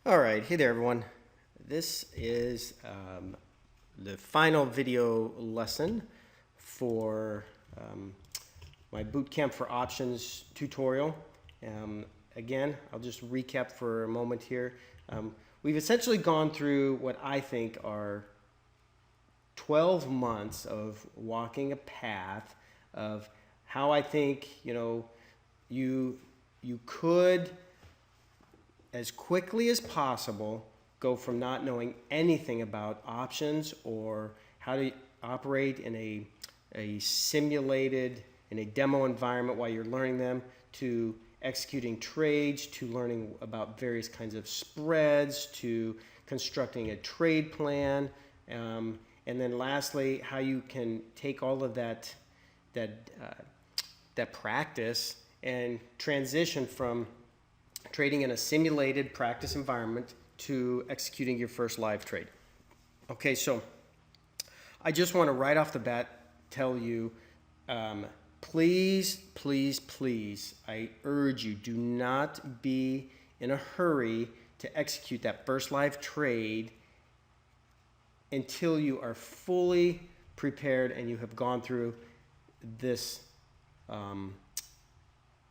All right, hey there everyone. This is the final video lesson for my Bootcamp for Options tutorial. Again, I'll just recap for a moment here. We've essentially gone through what I think are 12 months of walking a path of how I think, you could, as quickly as possible, go from not knowing anything about options or how to operate in a simulated, in a demo environment while you're learning them, to executing trades, to learning about various kinds of spreads, to constructing a trade plan, and then lastly, how you can take all of that practice and transition from trading in a simulated practice environment to executing your first live trade. Okay, so I just want to right off the bat tell you, please, I urge you, do not be in a hurry to execute that first live trade until you are fully prepared and you have gone through this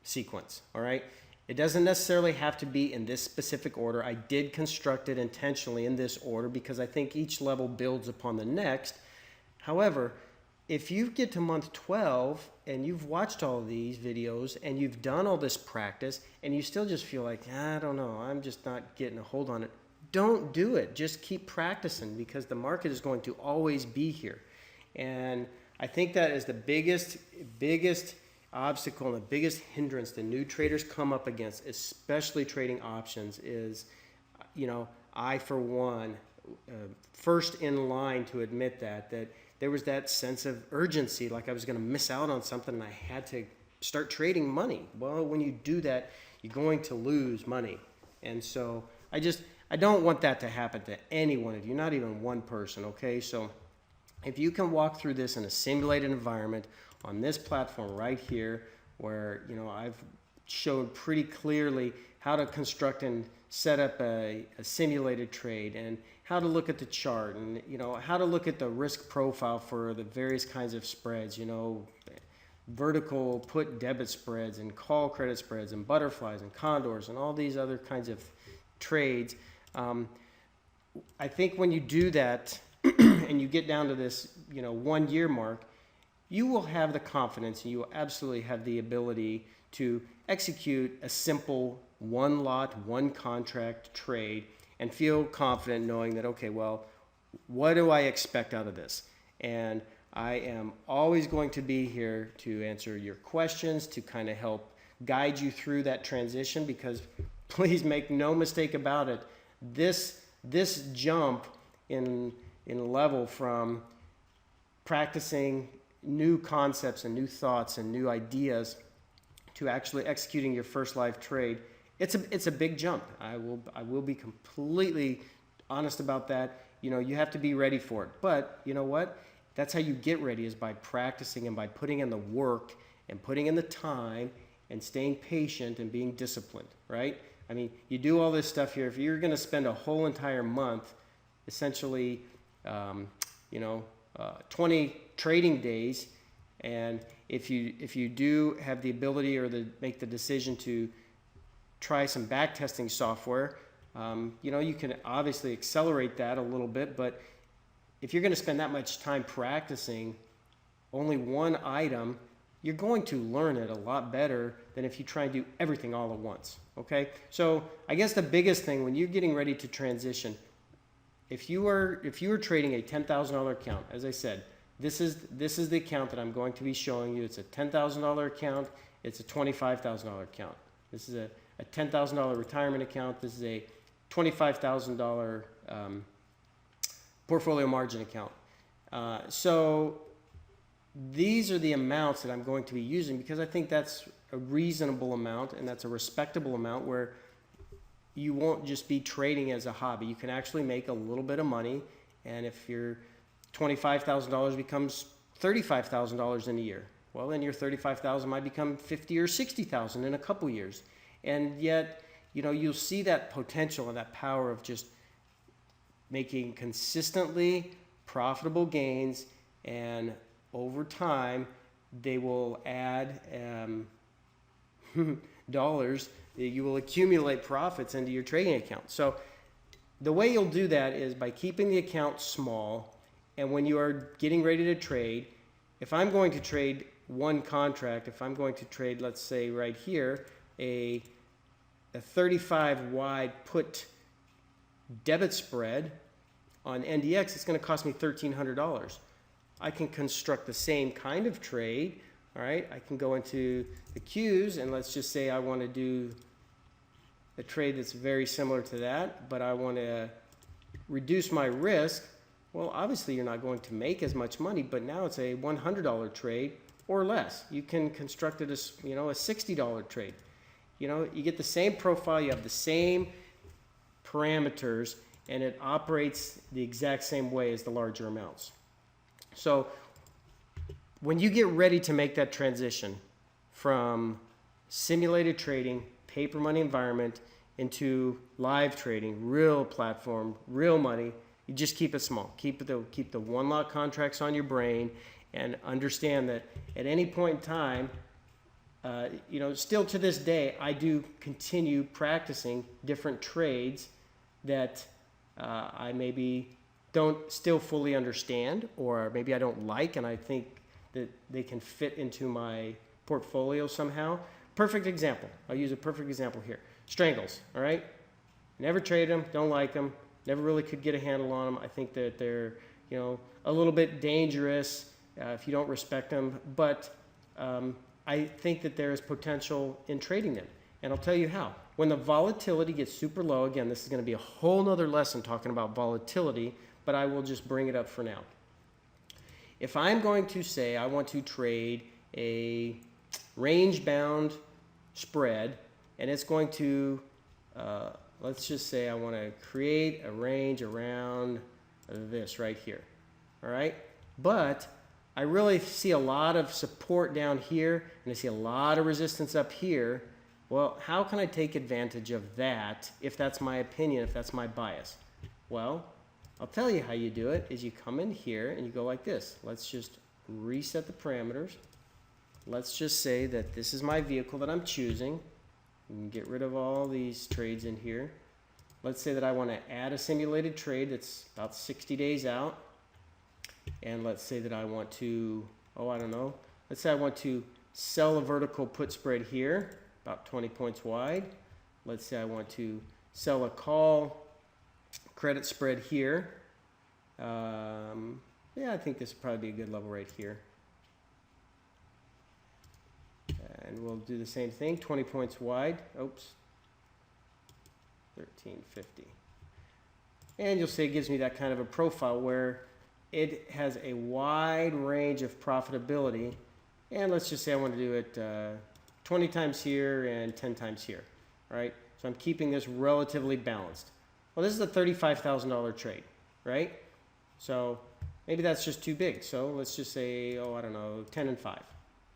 sequence, all right? It doesn't necessarily have to be in this specific order. I did construct it intentionally in this order because I think each level builds upon the next. However, if you get to month 12 and you've watched all of these videos and you've done all this practice and you still just feel like, I don't know, I'm just not getting a hold on it, don't do it. Just keep practicing because the market is going to always be here. And I think that is the biggest obstacle and the biggest hindrance the new traders come up against, especially trading options, is, I, for one, first in line to admit that there was that sense of urgency, like I was going to miss out on something and I had to start trading money. Well, when you do that, you're going to lose money. And so I don't want that to happen to any one of you, not even one person, okay? So if you can walk through this in a simulated environment on this platform right here, where I've showed pretty clearly how to construct and set up a simulated trade, and how to look at the chart, and how to look at the risk profile for the various kinds of spreads, vertical put debit spreads and call credit spreads and butterflies and condors and all these other kinds of trades. I think when you do that and you get down to this 1 year mark, you will have the confidence and you will absolutely have the ability to execute a simple one lot, one contract trade and feel confident knowing that, okay, well, what do I expect out of this? And I am always going to be here to answer your questions, to kind of help guide you through that transition, because please make no mistake about it, this jump in level from practicing new concepts and new thoughts and new ideas to actually executing your first live trade, it's a big jump. I will be completely honest about that. You have to be ready for it. But you know what? That's how you get ready, is by practicing and by putting in the work and putting in the time and staying patient and being disciplined, right? I mean, you do all this stuff here. If you're going to spend a whole entire month, essentially, 20 trading days, and if you do have the ability or make the decision to try some back testing software, you can obviously accelerate that a little bit. But if you're going to spend that much time practicing only one item, you're going to learn it a lot better than if you try and do everything all at once. Okay, so I guess the biggest thing when you're getting ready to transition, if you are trading a $10,000 account, as I said, this is the account that I'm going to be showing you. It's a $10,000 account. It's a $25,000 account. This is a $10,000 retirement account. This is a $25,000 portfolio margin account. So these are the amounts that I'm going to be using, because I think that's a reasonable amount and that's a respectable amount where you won't just be trading as a hobby. You can actually make a little bit of money, and if your $25,000 becomes $35,000 in a year, well, then your $35,000 might become $50,000 or $60,000 in a couple years. And yet, you'll see that potential and that power of just making consistently profitable gains, and over time they will add dollars. You will accumulate profits into your trading account. So the way you'll do that is by keeping the account small, and when you are getting ready to trade, if I'm going to trade one contract, if I'm going to trade, let's say right here, a 35 wide put debit spread on NDX, it's going to cost me $1,300. I can construct the same kind of trade. All right, I can go into the Qs, and let's just say I want to do a trade that's very similar to that, but I want to reduce my risk. Well, obviously you're not going to make as much money, but now it's a $100 trade or less. You can construct it as, a $60 trade. You get the same profile, you have the same parameters, and it operates the exact same way as the larger amounts. So when you get ready to make that transition from simulated trading, paper money environment, into live trading, real platform, real money, you just keep it small. Keep the one lot contracts on your brain, and understand that at any point in time, still to this day, I do continue practicing different trades that I maybe don't still fully understand, or maybe I don't like, and I think that they can fit into my portfolio somehow. Perfect example. I'll use a perfect example here. Strangles, all right? Never trade them, don't like them, never really could get a handle on them. I think that they're, a little bit dangerous if you don't respect them, but I think that there is potential in trading them. And I'll tell you how. When the volatility gets super low, again, this is going to be a whole nother lesson talking about volatility, but I will just bring it up for now. If I'm going to say I want to trade a range-bound spread, and it's going to, let's just say I want to create a range around this right here, all right? But I really see a lot of support down here, and I see a lot of resistance up here. Well, how can I take advantage of that if that's my opinion, if that's my bias? Well, I'll tell you how you do it is you come in here and you go like this. Let's just reset the parameters. Let's just say that this is my vehicle that I'm choosing. And get rid of all these trades in here. Let's say that I want to add a simulated trade that's about 60 days out. And let's say that I want to, let's say I want to sell a vertical put spread here, about 20 points wide. Let's say I want to sell a call credit spread here. I think this would probably be a good level right here. And we'll do the same thing, 20 points wide. Oops, 1350. And you'll see it gives me that kind of a profile where it has a wide range of profitability. And let's just say I want to do it 20 times here and 10 times here, right? So I'm keeping this relatively balanced. Well, this is a $35,000 trade, right? So maybe that's just too big. So let's just say, 10 and 5.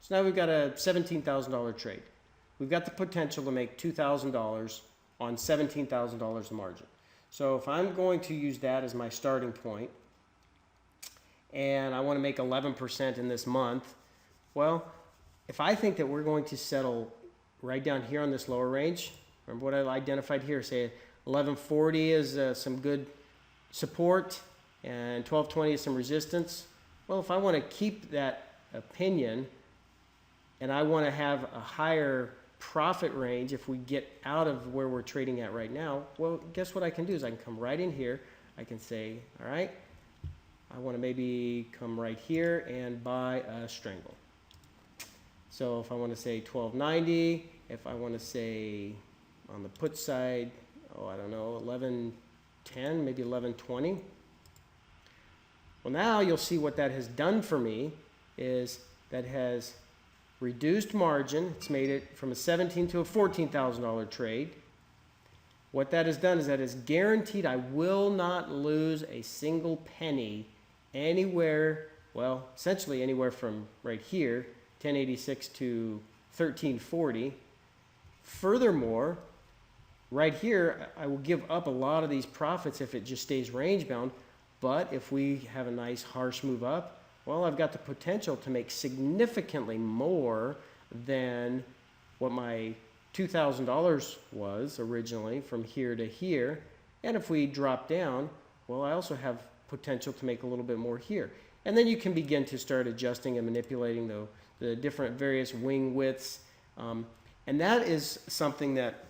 So now we've got a $17,000 trade. We've got the potential to make $2,000 on $17,000 of margin. So if I'm going to use that as my starting point, and I want to make 11% in this month, well, if I think that we're going to settle right down here on this lower range, remember what I identified here, say 1140 is some good support and 1220 is some resistance. Well, if I want to keep that opinion and I want to have a higher profit range if we get out of where we're trading at right now, well, guess what I can do is I can come right in here. I can say, all right, I want to maybe come right here and buy a strangle. So if I want to say 1290, if I want to say on the put side, 1110, maybe 1120. Well, now you'll see what that has done for me is that has reduced margin. It's made it from a $17,000 to a $14,000 trade. What that has done is that it's guaranteed I will not lose a single penny anywhere, well, essentially anywhere from right here, 1086 to 1340. Furthermore, right here, I will give up a lot of these profits if it just stays range bound. But if we have a nice harsh move up, well, I've got the potential to make significantly more than what my $2,000 was originally from here to here. And if we drop down, well, I also have potential to make a little bit more here. And then you can begin to start adjusting and manipulating the different various wing widths. And that is something that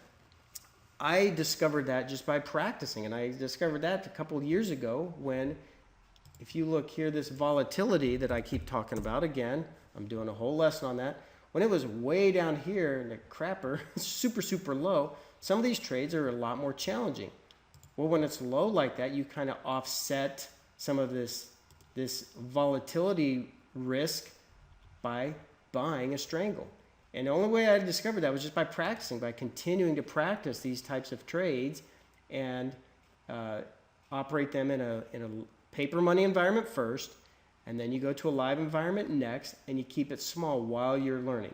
I discovered that just by practicing. And I discovered that a couple of years ago when, if you look here, this volatility that I keep talking about, again, I'm doing a whole lesson on that. When it was way down here in the crapper, super, super low, some of these trades are a lot more challenging. Well, when it's low like that, you kind of offset some of this volatility risk by buying a strangle. And the only way I discovered that was just by practicing, by continuing to practice these types of trades and operate them in a paper money environment first, and then you go to a live environment next, and you keep it small while you're learning.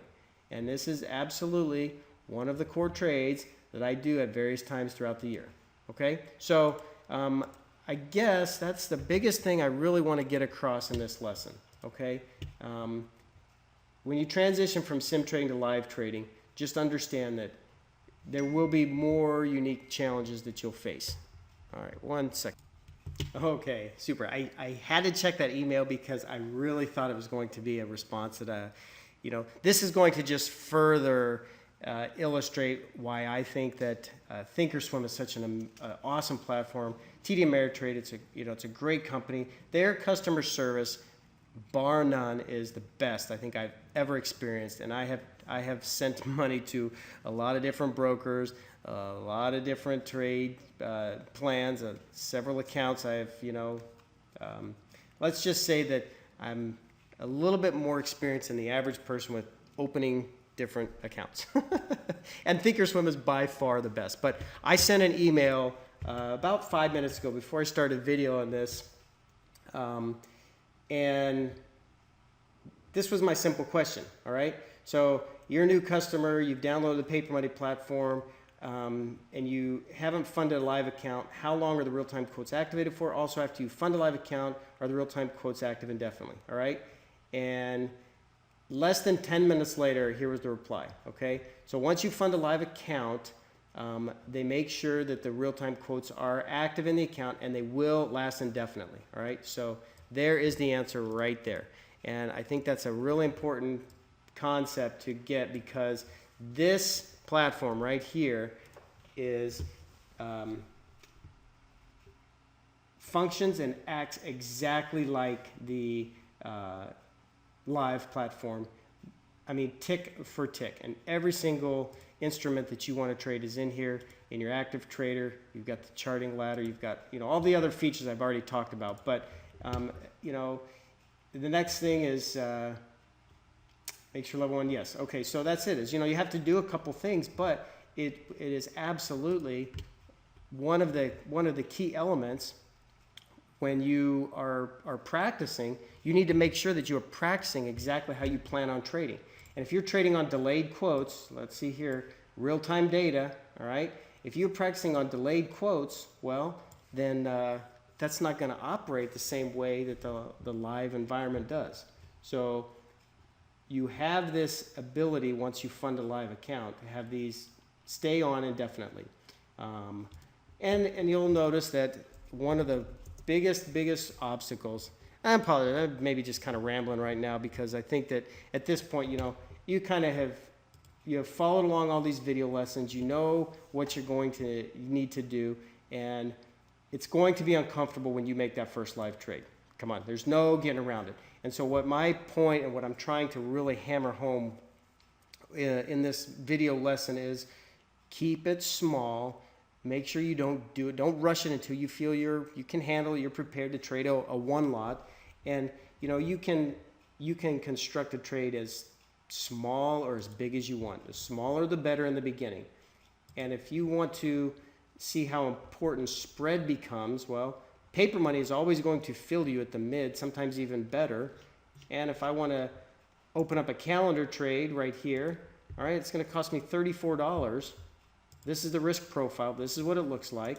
And this is absolutely one of the core trades that I do at various times throughout the year. Okay, so I guess that's the biggest thing I really want to get across in this lesson. Okay, when you transition from sim trading to live trading, just understand that there will be more unique challenges that you'll face. All right, one second. Okay, super. I had to check that email because I really thought it was going to be a response that, this is going to just further illustrate why I think that Thinkorswim is such an awesome platform. TD Ameritrade, it's a great company. Their customer service, bar none, is the best I think I've ever experienced. And I have sent money to a lot of different brokers, a lot of different trade plans, several accounts. I have, let's just say that I'm a little bit more experienced than the average person with opening different accounts. And Thinkorswim is by far the best. But I sent an email about 5 minutes ago before I started video on this. And this was my simple question, all right? So you're a new customer, you've downloaded the Paper Money platform, and you haven't funded a live account. How long are the real-time quotes activated for? Also, after you fund a live account, are the real-time quotes active indefinitely, all right? And less than 10 minutes later, here was the reply, okay? So once you fund a live account, they make sure that the real-time quotes are active in the account, and they will last indefinitely, all right? So there is the answer right there. And I think that's a really important concept to get, because this platform right here is functions and acts exactly like the live platform. I mean, tick for tick. And every single instrument that you want to trade is in here. In your active trader, you've got the charting ladder, you've got all the other features I've already talked about. But the next thing is make sure level 1, yes. Okay, so that's it. You have to do a couple things, but it is absolutely one of the key elements when you are practicing. You need to make sure that you are practicing exactly how you plan on trading. And if you're trading on delayed quotes, let's see here, real-time data, all right? If you're practicing on delayed quotes, well, then that's not going to operate the same way that the live environment does. So you have this ability, once you fund a live account, to have these stay on indefinitely. And you'll notice that one of the biggest obstacles, I'm maybe just kind of rambling right now, because I think that at this point, you kind of have followed along all these video lessons. You know what you're going to need to do, and it's going to be uncomfortable when you make that first live trade. Come on, there's no getting around it. And so what my point and what I'm trying to really hammer home in this video lesson is, keep it small. Make sure you don't rush it until you feel you can handle it, you're prepared to trade a one lot. And you can construct a trade as small or as big as you want. The smaller the better in the beginning. And if you want to see how important spread becomes, well, paper money is always going to fill you at the mid, sometimes even better. And if I want to open up a calendar trade right here, all right, it's going to cost me $34. This is the risk profile. This is what it looks like.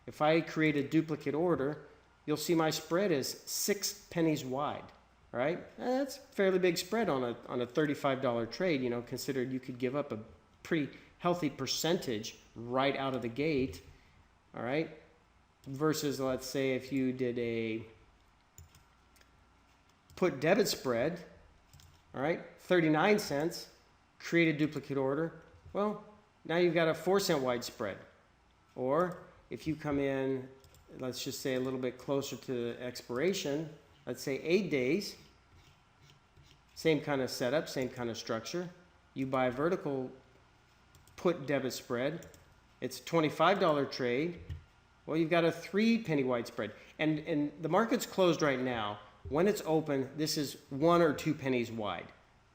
If I create a duplicate order, you'll see my spread is 6 pennies wide, right? That's a fairly big spread on a $35 trade, you know, considered you could give up a pretty healthy percentage right out of the gate, all right? Versus, let's say, if you did a put debit spread, all right, 39 cents, create a duplicate order, well, now you've got a 4-cent wide spread. Or if you come in, let's just say a little bit closer to expiration, let's say 8 days, same kind of setup, same kind of structure. You buy a vertical put debit spread, it's a $25 trade. Well, you've got a 3 penny wide spread. And the market's closed right now. When it's open, this is 1 or 2 pennies wide,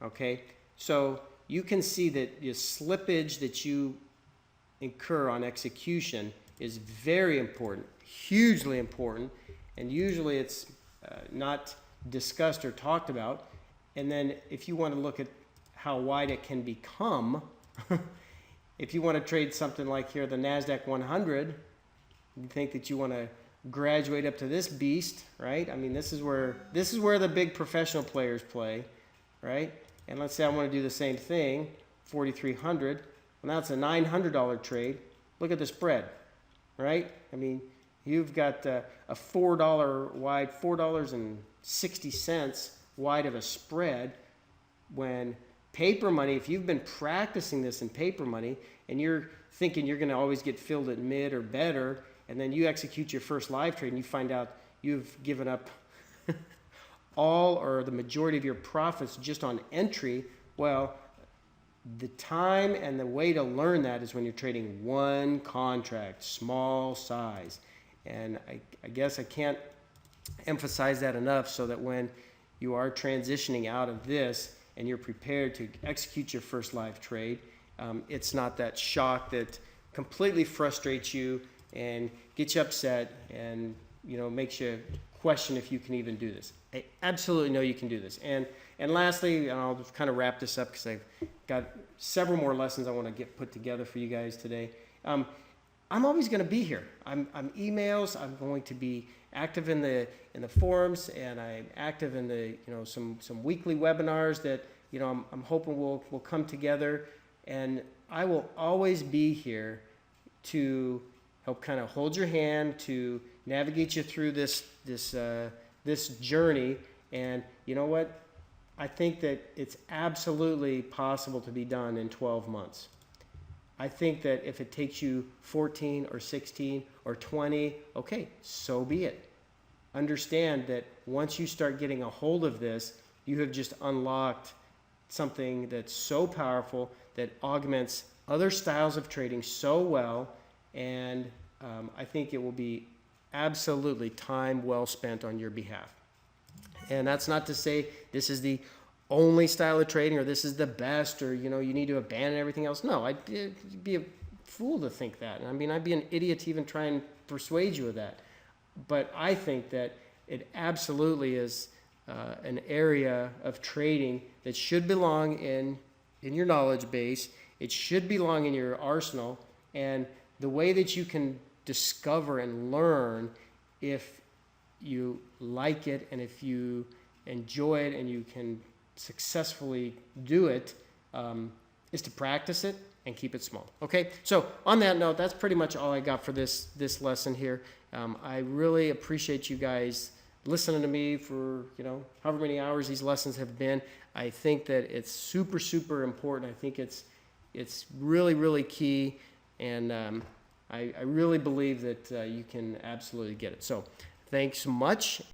okay? So you can see that the slippage that you incur on execution is very important, hugely important, and usually it's not discussed or talked about. And then if you want to look at how wide it can become, if you want to trade something like here, the NASDAQ 100, you think that you want to graduate up to this beast, right? I mean, this is where the big professional players play, right? And let's say I want to do the same thing, 4,300. Well, now it's a $900 trade. Look at the spread, right? I mean, you've got a $4 wide, $4.60 wide of a spread. When paper money, if you've been practicing this in paper money and you're thinking you're going to always get filled at mid or better, and then you execute your first live trade and you find out you've given up all or the majority of your profits just on entry, well, the time and the way to learn that is when you're trading one contract, small size. And I guess I can't emphasize that enough, so that when you are transitioning out of this and you're prepared to execute your first live trade, it's not that shock that completely frustrates you and gets you upset and, you know, makes you question if you can even do this. I absolutely know you can do this. And lastly, and I'll just kind of wrap this up because I've got several more lessons I want to get put together for you guys today. I'm always going to be here. I'm emails. I'm going to be active in the forums, and I'm active in the, you know, some weekly webinars that, you know, I'm hoping will come together, and I will always be here to help kind of hold your hand, to navigate you through this journey. And you know what? I think that it's absolutely possible to be done in 12 months. I think that if it takes you 14 or 16 or 20, okay, so be it. Understand that once you start getting a hold of this, you have just unlocked something that's so powerful that augments other styles of trading so well. And I think it will be absolutely time well spent on your behalf. And that's not to say this is the only style of trading or this is the best, or, you know, you need to abandon everything else. No, I'd be a fool to think that. I mean, I'd be an idiot to even try and persuade you of that. But I think that it absolutely is an area of trading that should belong in your knowledge base. It should belong in your arsenal. And the way that you can discover and learn, if you like it and if you enjoy it and you can successfully do it, is to practice it and keep it small. Okay, so on that note, that's pretty much all I got for this lesson here. I really appreciate you guys listening to me for, you know, however many hours these lessons have been. I think that it's super, super important. I think it's really, really key, and I really believe that you can absolutely get it. So thanks so much.